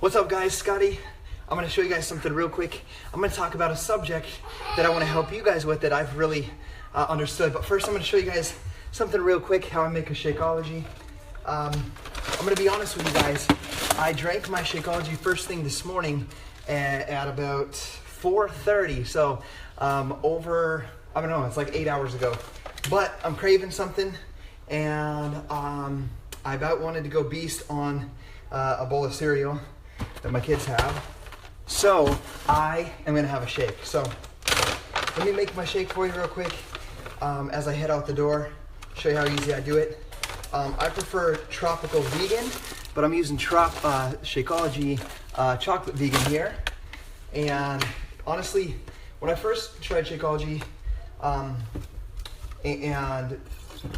What's up guys, Scotty. I'm going to show you guys something real quick. I'm going to talk about a subject that I want to help you guys with that I've really understood. But first I'm going to show you guys something real quick, how I make a Shakeology. I'm going to be honest with you guys. I drank my Shakeology first thing this morning at about 4:30. So over, I don't know, it's like 8 hours ago. But I'm craving something and I about wanted to go beast on a bowl of cereal that my kids have. So I am gonna have a shake. So let me make my shake for you real quick as I head out the door, show you how easy I do it. I prefer tropical vegan, but I'm using Shakeology chocolate vegan here. And honestly, when I first tried Shakeology, and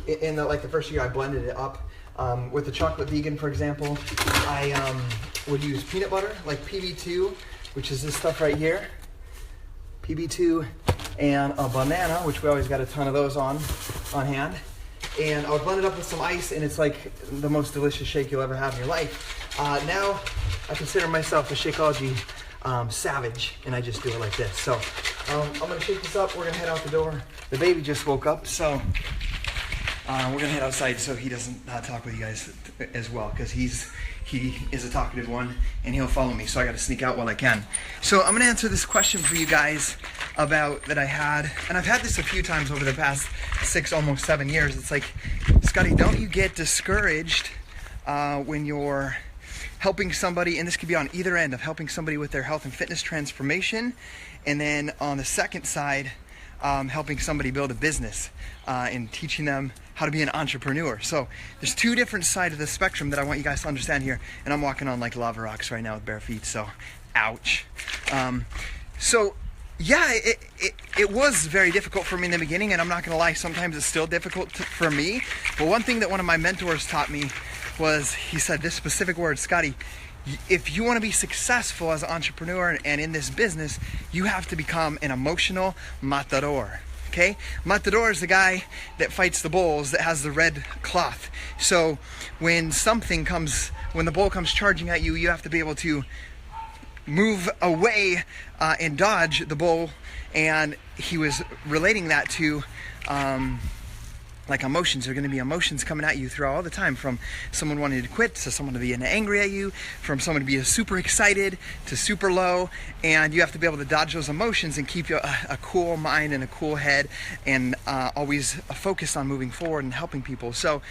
in the first year I blended it up, with the chocolate vegan, for example, I would use peanut butter, like PB2, which is this stuff right here, PB2, and a banana, which we always got a ton of those on hand. And I would blend it up with some ice, and it's like the most delicious shake you'll ever have in your life. Now, I consider myself a Shakeology savage, and I just do it like this. So, I'm gonna shake this up, we're gonna head out the door. The baby just woke up, so we're gonna head outside so he doesn't talk with you guys as well, because he is a talkative one and he'll follow me, so I gotta sneak out while I can. So I'm gonna answer this question for you guys that I had, and I've had this a few times over the past 6, almost 7 years. It's like, Scotty, don't you get discouraged when you're helping somebody, and this could be on either end of helping somebody with their health and fitness transformation, and then on the second side, helping somebody build a business and teaching them how to be an entrepreneur. So there's two different sides of the spectrum that I want you guys to understand here. And I'm walking on like lava rocks right now with bare feet, so ouch. So yeah, it was very difficult for me in the beginning, and I'm not gonna lie, sometimes it's still difficult for me. But one thing that one of my mentors taught me was, he said this specific word, Scotty, if you want to be successful as an entrepreneur and in this business, you have to become an emotional matador. Okay? Matador is the guy that fights the bulls, that has the red cloth. So when the bull comes charging at you, you have to be able to move away and dodge the bull. And he was relating that to like emotions. There are going to be emotions coming at you throughout all the time, from someone wanting to quit to someone to be angry at you, from someone to be super excited to super low, and you have to be able to dodge those emotions and keep a cool mind and a cool head, and always focus on moving forward and helping people. So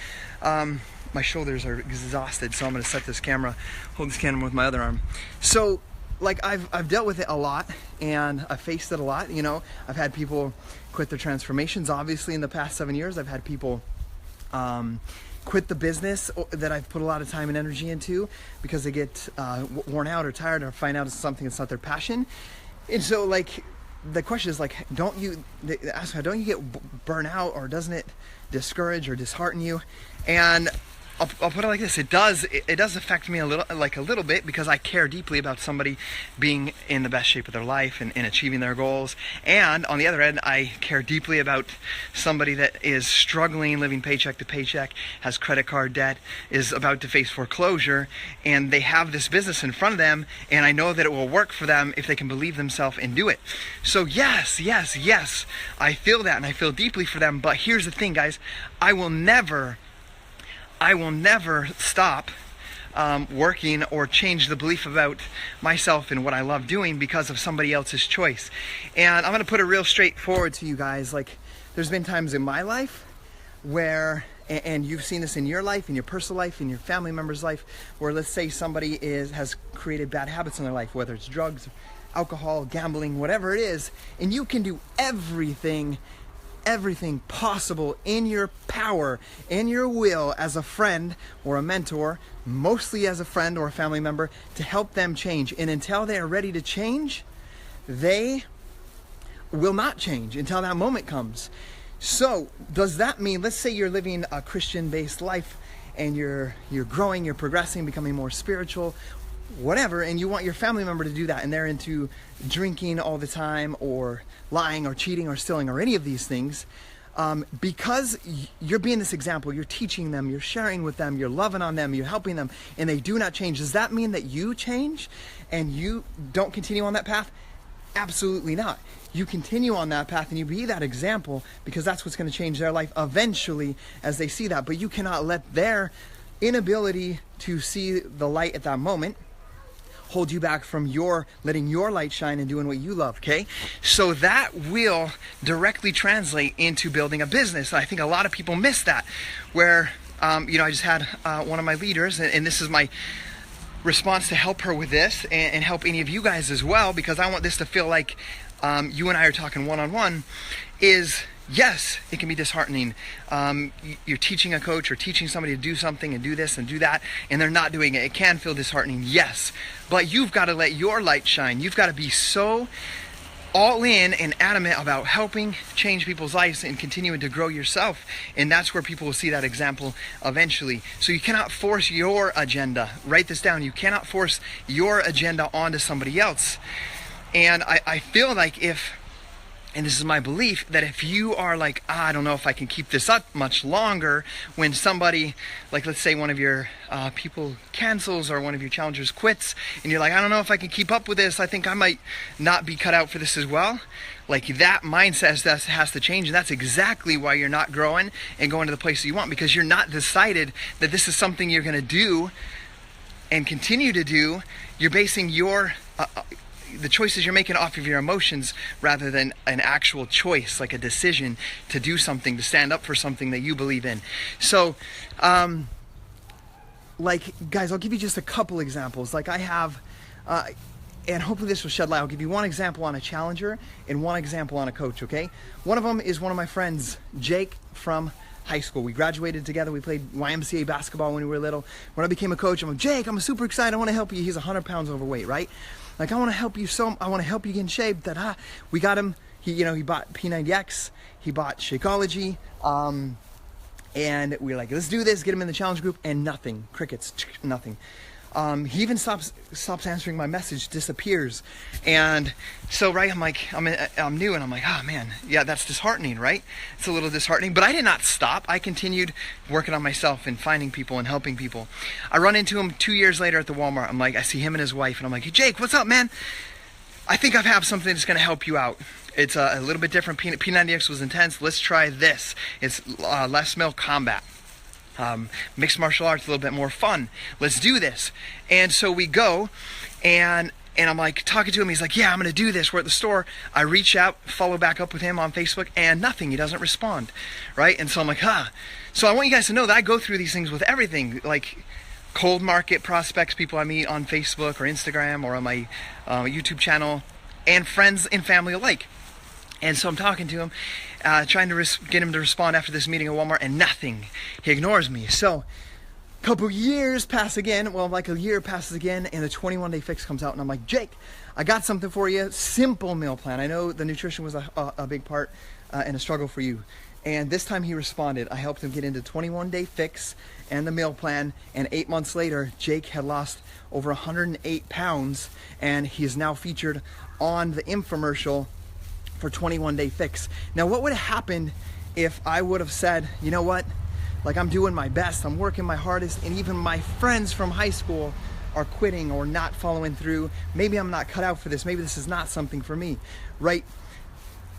my shoulders are exhausted, so I'm going to set this camera, hold this camera with my other arm. So like I've dealt with it a lot, and I've faced it a lot. You know, I've had people quit their transformations. Obviously, in the past 7 years, I've had people quit the business that I've put a lot of time and energy into because they get worn out or tired, or find out it's something that's not their passion. And so, like, the question is, like, don't you get burnt out, or doesn't it discourage or dishearten you? And I'll put it like this: it does affect me a little bit, because I care deeply about somebody being in the best shape of their life and achieving their goals. And on the other end, I care deeply about somebody that is struggling, living paycheck to paycheck, has credit card debt, is about to face foreclosure, and they have this business in front of them, and I know that it will work for them if they can believe themselves and do it. So yes, I feel that, and I feel deeply for them. But here's the thing, guys: I will never stop working or change the belief about myself and what I love doing because of somebody else's choice. And I'm going to put it real straightforward to you guys. Like, there's been times in my life where, and you've seen this in your life, in your personal life, in your family member's life, where let's say somebody has created bad habits in their life, whether it's drugs, alcohol, gambling, whatever it is, and you can do everything possible in your power, in your will, as a friend or a mentor, mostly as a friend or a family member, to help them change. And until they are ready to change, they will not change until that moment comes. So does that mean, let's say you're living a Christian-based life, and you're growing, you're progressing, becoming more spiritual, whatever, and you want your family member to do that, and they're into drinking all the time, or lying, or cheating, or stealing, or any of these things, because you're being this example, you're teaching them, you're sharing with them, you're loving on them, you're helping them, and they do not change, does that mean that you change and you don't continue on that path? Absolutely not. You continue on that path and you be that example, because that's what's going to change their life eventually as they see that. But you cannot let their inability to see the light at that moment hold you back from letting your light shine and doing what you love, okay? So that will directly translate into building a business. I think a lot of people miss that, where, I just had one of my leaders, and this is my response to help her with this and help any of you guys as well, because I want this to feel like you and I are talking one-on-one, is yes, it can be disheartening. You're teaching a coach or teaching somebody to do something and do this and do that, and they're not doing it. It can feel disheartening, yes. But you've got to let your light shine. You've got to be so all in and adamant about helping change people's lives and continuing to grow yourself. And that's where people will see that example eventually. So you cannot force your agenda. Write this down. You cannot force your agenda onto somebody else. And I feel like and this is my belief, that if you are like, I don't know if I can keep this up much longer, when somebody, like let's say one of your people cancels or one of your challengers quits, and you're like, I don't know if I can keep up with this, I think I might not be cut out for this as well. Like, that mindset has to change, and that's exactly why you're not growing and going to the place you want, because you're not decided that this is something you're going to do and continue to do. You're basing the choices you're making off of your emotions rather than an actual choice, like a decision to do something, to stand up for something that you believe in. So, guys, I'll give you just a couple examples. Like I have, and hopefully this will shed light. I'll give you one example on a challenger and one example on a coach, okay? One of them is one of my friends, Jake, from high school. We graduated together. We played YMCA basketball when we were little. When I became a coach, I'm like, Jake, I'm super excited. I want to help you. He's 100 pounds overweight, right? Like, I want to help you I want to help you get in shape. We got him. He bought P90X. He bought Shakeology. And we were like, let's do this. Get him in the challenge group, and nothing. Crickets. Nothing. He even stops answering my message, disappears. And so, right, I'm like, I'm new, and I'm like, oh man, yeah, that's disheartening, right? It's a little disheartening, but I did not stop. I continued working on myself and finding people and helping people. I run into him 2 years later at the Walmart. I'm like, I see him and his wife, and I'm like, hey, Jake, what's up, man? I think I have something that's going to help you out. It's a little bit different. P90X was intense. Let's try this. It's less milk combat. Mixed martial arts, a little bit more fun. Let's do this. And so we go, and I'm like talking to him. He's like, yeah, I'm going to do this. We're at the store. I reach out, follow back up with him on Facebook, and nothing. He doesn't respond, right? And so I'm like, So I want you guys to know that I go through these things with everything, like cold market prospects, people I meet on Facebook or Instagram or on my YouTube channel, and friends and family alike. And so I'm talking to him, trying to get him to respond after this meeting at Walmart, and nothing. He ignores me. So a couple years pass again. Well, like a year passes again, and the 21-day fix comes out, and I'm like, Jake, I got something for you. Simple meal plan. I know the nutrition was a big part and a struggle for you. And this time he responded. I helped him get into 21-day fix and the meal plan, and 8 months later, Jake had lost over 108 pounds, and he is now featured on the infomercial for 21-day fix. Now, what would have happened if I would have said, you know what, like, I'm doing my best, I'm working my hardest, and even my friends from high school are quitting or not following through. Maybe I'm not cut out for this. Maybe this is not something for me, right?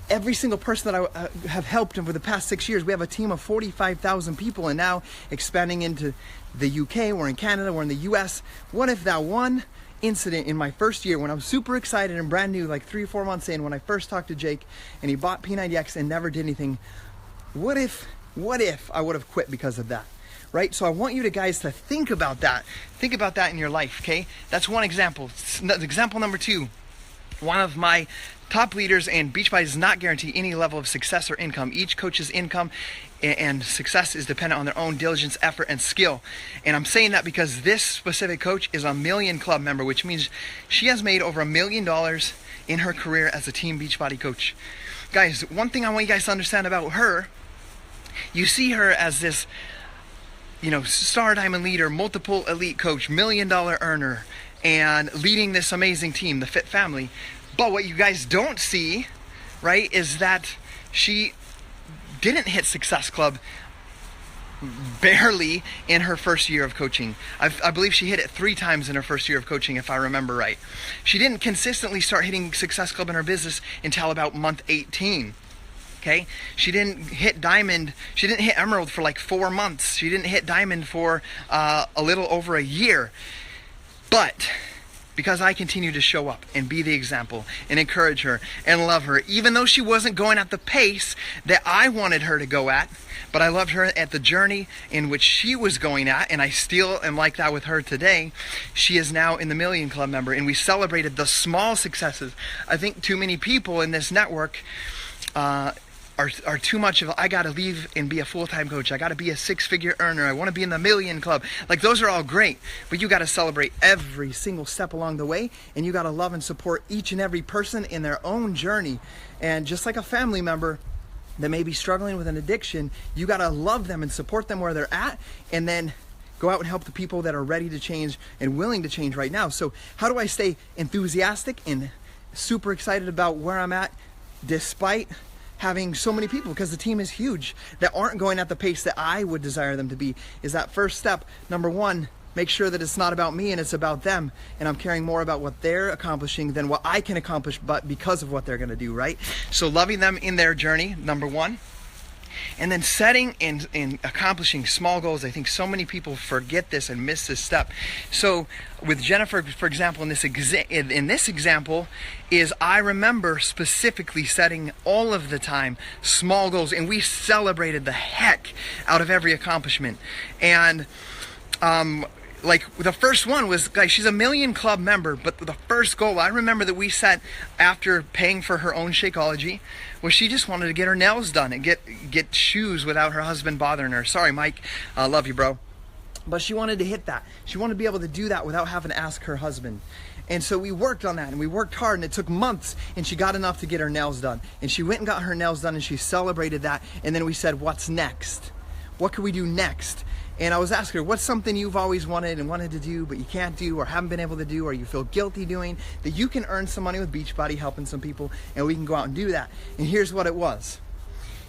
Every single person that I have helped over the past 6 years, we have a team of 45,000 people, and now expanding into the UK, we're in Canada, we're in the US. What if that one incident in my first year, when I'm super excited and brand new, like 3 or 4 months in, when I first talked to Jake and he bought P90X and never did anything, what if I would have quit because of that, right? So I want you guys to think about that. Think about that in your life, okay? That's one example. Example number 2, one of my top leaders, and Beachbody does not guarantee any level of success or income. Each coach's income and success is dependent on their own diligence, effort, and skill. And I'm saying that because this specific coach is a Million Club member, which means she has made over $1 million in her career as a Team Beachbody coach. Guys, one thing I want you guys to understand about her, you see her as this, star diamond leader, multiple elite coach, $1 million earner, and leading this amazing team, the Fit Family. But what you guys don't see, right, is that she didn't hit Success Club barely in her first year of coaching. I believe she hit it 3 times in her first year of coaching, if I remember right. She didn't consistently start hitting Success Club in her business until about month 18. Okay, she didn't hit diamond. She didn't hit emerald for like 4 months. She didn't hit diamond for a little over a year. But because I continue to show up and be the example and encourage her and love her, even though she wasn't going at the pace that I wanted her to go at, but I loved her at the journey in which she was going at, and I still am like that with her today. She is now in the Million Club member, and we celebrated the small successes. I think too many people in this network are too much of, I got to leave and be a full-time coach. I got to be a 6-figure earner. I want to be in the Million Club. Like, those are all great, but you got to celebrate every single step along the way, and you got to love and support each and every person in their own journey. And just like a family member that may be struggling with an addiction, you got to love them and support them where they're at, and then go out and help the people that are ready to change and willing to change right now. So how do I stay enthusiastic and super excited about where I'm at despite having so many people, because the team is huge, that aren't going at the pace that I would desire them to be? Is that first step. Number 1, make sure that it's not about me and it's about them, and I'm caring more about what they're accomplishing than what I can accomplish, but because of what they're going to do, right? So loving them in their journey, number 1. And then setting and accomplishing small goals. I think so many people forget this and miss this step. So with Jennifer, for example, in this example, is I remember specifically setting all of the time small goals, and we celebrated the heck out of every accomplishment. And like the first one was, guys, she's a Million Club member, but the first goal I remember that we set after paying for her own Shakeology was she just wanted to get her nails done and get shoes without her husband bothering her. Sorry, Mike, I love you, bro. But she wanted to hit that. She wanted to be able to do that without having to ask her husband. And so we worked on that, and we worked hard, and it took months, and she got enough to get her nails done. And she went and got her nails done, and she celebrated that. And then we said, what's next? What can we do next? And I was asking her, what's something you've always wanted to do, but you can't do or haven't been able to do, or you feel guilty doing, that you can earn some money with Beachbody helping some people, and we can go out and do that. And here's what it was.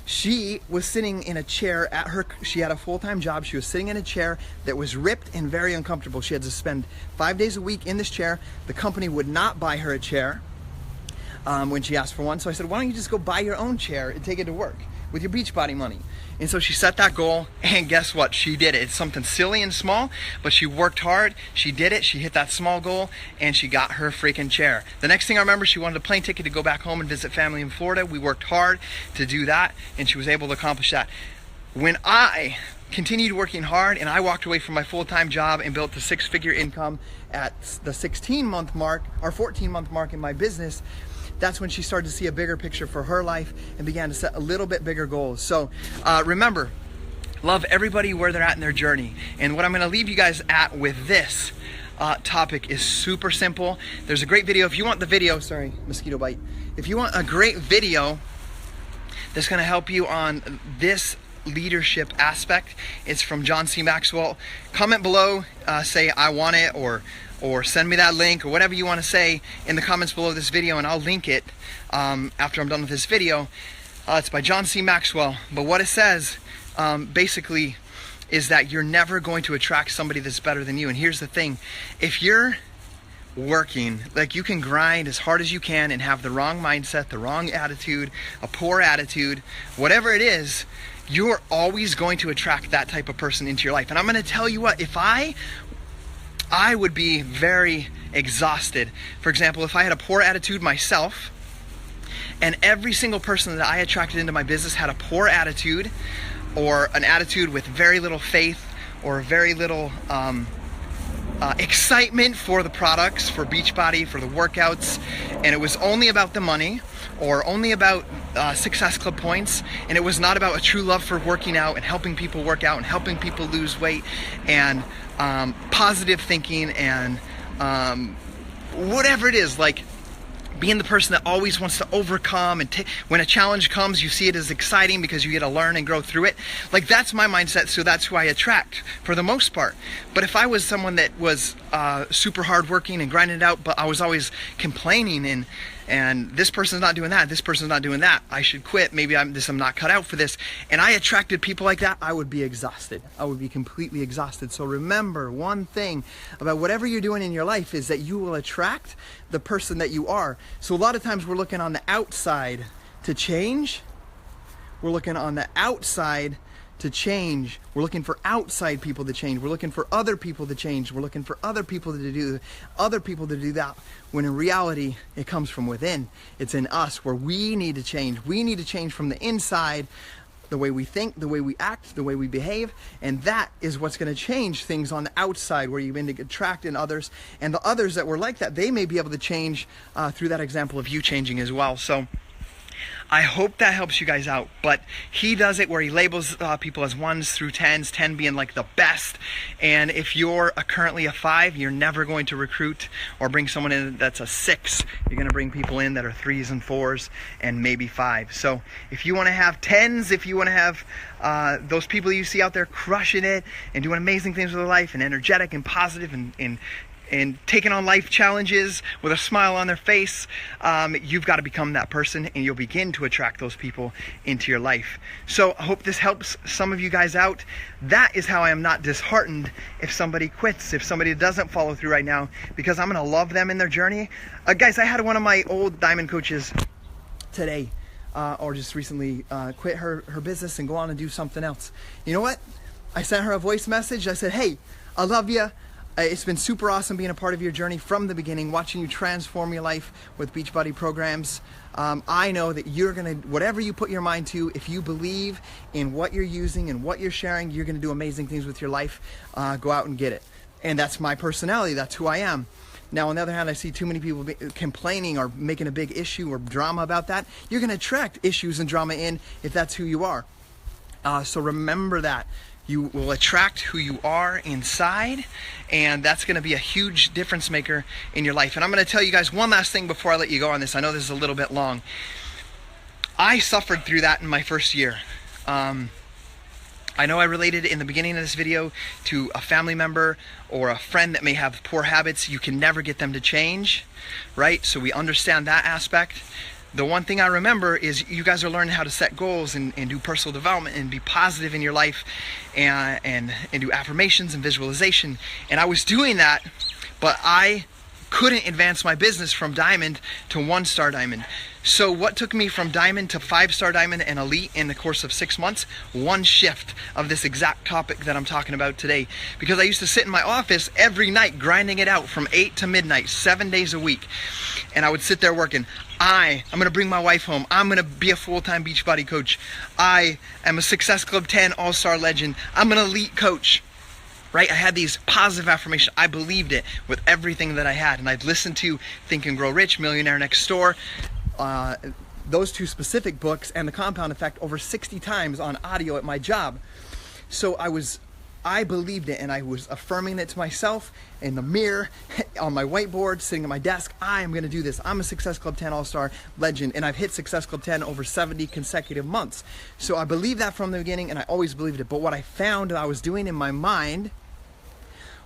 She was sitting in a chair she had a full-time job. She was sitting in a chair that was ripped and very uncomfortable. She had to spend 5 days a week in this chair. The company would not buy her a chair when she asked for one. So I said, why don't you just go buy your own chair and take it to work with your Beachbody money? And so she set that goal, and guess what? She did it. It's something silly and small, but she worked hard. She did it. She hit that small goal, and she got her freaking chair. The next thing I remember, she wanted a plane ticket to go back home and visit family in Florida. We worked hard to do that, and she was able to accomplish that. When I continued working hard and I walked away from my full-time job and built the 6-figure income at the 16-month mark or 14-month mark in my business, that's when she started to see a bigger picture for her life and began to set a little bit bigger goals. So remember, love everybody where they're at in their journey. And what I'm going to leave you guys at with this topic is super simple. There's a great video. If you want the video, sorry, mosquito bite. If you want a great video that's going to help you on this leadership aspect, it's from John C. Maxwell. Comment below, say I want it, or send me that link, or whatever you want to say in the comments below this video, and I'll link it after I'm done with this video. It's by John C. Maxwell. But what it says basically is that you're never going to attract somebody that's better than you. And here's the thing. If you're working, like, you can grind as hard as you can and have the wrong mindset, the wrong attitude, a poor attitude, whatever it is, you're always going to attract that type of person into your life. And I'm going to tell you what, if I would be very exhausted. For example, if I had a poor attitude myself, and every single person that I attracted into my business had a poor attitude, or an attitude with very little faith, or very little excitement for the products, for Beachbody, for the workouts, and it was only about the money, or only about Success Club points, and it was not about a true love for working out and helping people work out and helping people lose weight, and positive thinking, and whatever it is, like being the person that always wants to overcome, and when a challenge comes, you see it as exciting because you get to learn and grow through it. Like, that's my mindset, so that's who I attract for the most part. But if I was someone that was super hard working and grinding it out, but I was always complaining and this person's not doing that, this person's not doing that, I should quit, maybe I'm not cut out for this, and I attracted people like that, I would be exhausted. I would be completely exhausted. So remember one thing about whatever you're doing in your life is that you will attract the person that you are. So a lot of times we're looking on the outside to change. We're looking on the outside to change. We're looking for outside people to change. We're looking for other people to change. We're looking for other people to do that. When in reality, it comes from within. It's in us where we need to change. We need to change from the inside, the way we think, the way we act, the way we behave, and that is what's going to change things on the outside where you begin to attract in others. And the others that were like that, they may be able to change through that example of you changing as well. So I hope that helps you guys out, but he does it where he labels people as 1s through 10s, 10 being like the best. And if you're currently a 5, you're never going to recruit or bring someone in that's a 6. You're going to bring people in that are 3s and 4s and maybe 5. So if you want to have 10s, if you want to have those people you see out there crushing it and doing amazing things with their life and energetic and positive and taking on life challenges with a smile on their face, you've got to become that person, and you'll begin to attract those people into your life. So I hope this helps some of you guys out. That is how I am not disheartened if somebody quits, if somebody doesn't follow through right now, because I'm going to love them in their journey. Guys, I had one of my old diamond coaches today, or just recently, quit her business and go on and do something else. You know what? I sent her a voice message. I said, hey, I love you. It's been super awesome being a part of your journey from the beginning, watching you transform your life with Beachbody programs. I know that you're going to, whatever you put your mind to, if you believe in what you're using and what you're sharing, you're going to do amazing things with your life. Go out and get it. And that's my personality. That's who I am. Now, on the other hand, I see too many people complaining or making a big issue or drama about that. You're going to attract issues and drama in if that's who you are. So remember that. You will attract who you are inside, and that's going to be a huge difference maker in your life. And I'm going to tell you guys one last thing before I let you go on this. I know this is a little bit long. I suffered through that in my first year. I know I related in the beginning of this video to a family member or a friend that may have poor habits. You can never get them to change, right? So we understand that aspect. The one thing I remember is you guys are learning how to set goals and do personal development and be positive in your life and do affirmations and visualization. And I was doing that, but I couldn't advance my business from diamond to 1-star diamond. So what took me from diamond to 5-star diamond and elite in the course of 6 months? One shift of this exact topic that I'm talking about today. Because I used to sit in my office every night grinding it out from 8 to midnight, 7 days a week. And I would sit there working. I'm going to bring my wife home. I'm going to be a full-time Beachbody coach. I am a Success Club 10 All-Star legend. I'm an elite coach. Right? I had these positive affirmations. I believed it with everything that I had. And I'd listened to Think and Grow Rich, Millionaire Next Door, those 2 specific books, and The Compound Effect over 60 times on audio at my job. So I believed it, and I was affirming it to myself in the mirror, on my whiteboard, sitting at my desk. I am going to do this. I'm a Success Club 10 All-Star legend, and I've hit Success Club 10 over 70 consecutive months. So I believed that from the beginning, and I always believed it. But what I found I was doing in my mind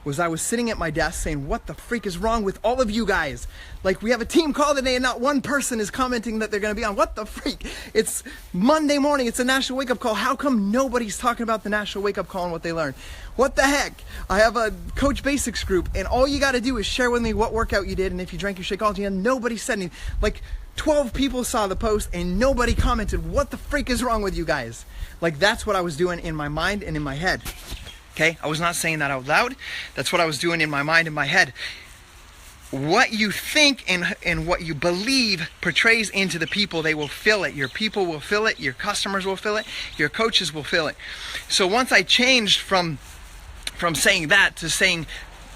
was I was sitting at my desk saying, what the freak is wrong with all of you guys? Like, we have a team call today and not one person is commenting that they're going to be on. What the freak? It's Monday morning. It's a National Wake Up Call. How come nobody's talking about the National Wake Up Call and what they learned? What the heck? I have a Coach Basics group, and all you got to do is share with me what workout you did and if you drank your Shakeology, and nobody said anything. Like, 12 people saw the post and nobody commented. What the freak is wrong with you guys? Like, that's what I was doing in my mind and in my head. Okay, I was not saying that out loud. That's what I was doing in my mind, in my head. What you think and what you believe portrays into the people. They will feel it. Your people will feel it. Your customers will feel it. Your coaches will feel it. So once I changed from saying that to saying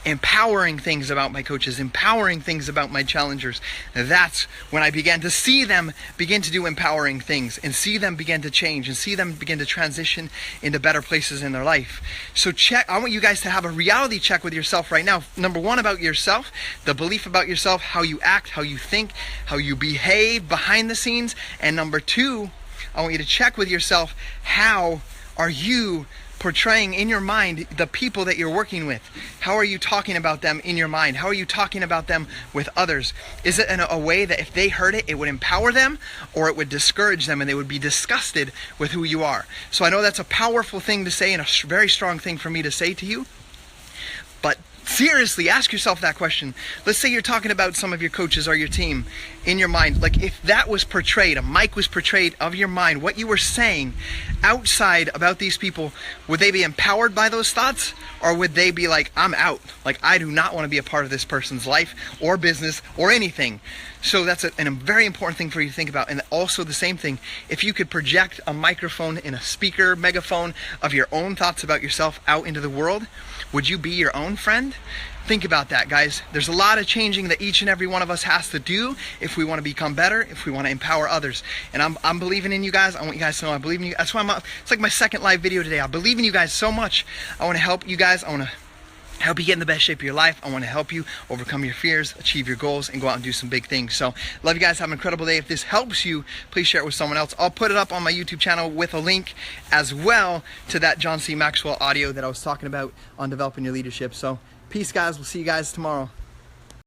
empowering things about my coaches, empowering things about my challengers, that's when I began to see them begin to do empowering things and see them begin to change and see them begin to transition into better places in their life. So I want you guys to have a reality check with yourself right now. Number 1, about yourself, the belief about yourself, how you act, how you think, how you behave behind the scenes. And number 2, I want you to check with yourself, how are you portraying in your mind the people that you're working with? How are you talking about them in your mind? How are you talking about them with others? Is it in a way that if they heard it, it would empower them, or it would discourage them and they would be disgusted with who you are? So I know that's a powerful thing to say and a very strong thing for me to say to you, but seriously, ask yourself that question. Let's say you're talking about some of your coaches or your team in your mind. Like, if that was portrayed, a mic was portrayed of your mind, what you were saying outside about these people, would they be empowered by those thoughts? Or would they be like, I'm out. Like, I do not want to be a part of this person's life or business or anything. So that's a very important thing for you to think about. And also the same thing, if you could project a microphone and a speaker, megaphone of your own thoughts about yourself out into the world, would you be your own friend? Think about that, guys. There's a lot of changing that each and every one of us has to do if we want to become better, if we want to empower others. And I'm believing in you guys. I want you guys to know I believe in you. That's why it's like my second live video today. I believe in you guys so much. I want to help you guys. I want to help you get in the best shape of your life. I want to help you overcome your fears, achieve your goals, and go out and do some big things. So, love you guys. Have an incredible day. If this helps you, please share it with someone else. I'll put it up on my YouTube channel with a link as well to that John C. Maxwell audio that I was talking about on developing your leadership. So, peace, guys. We'll see you guys tomorrow.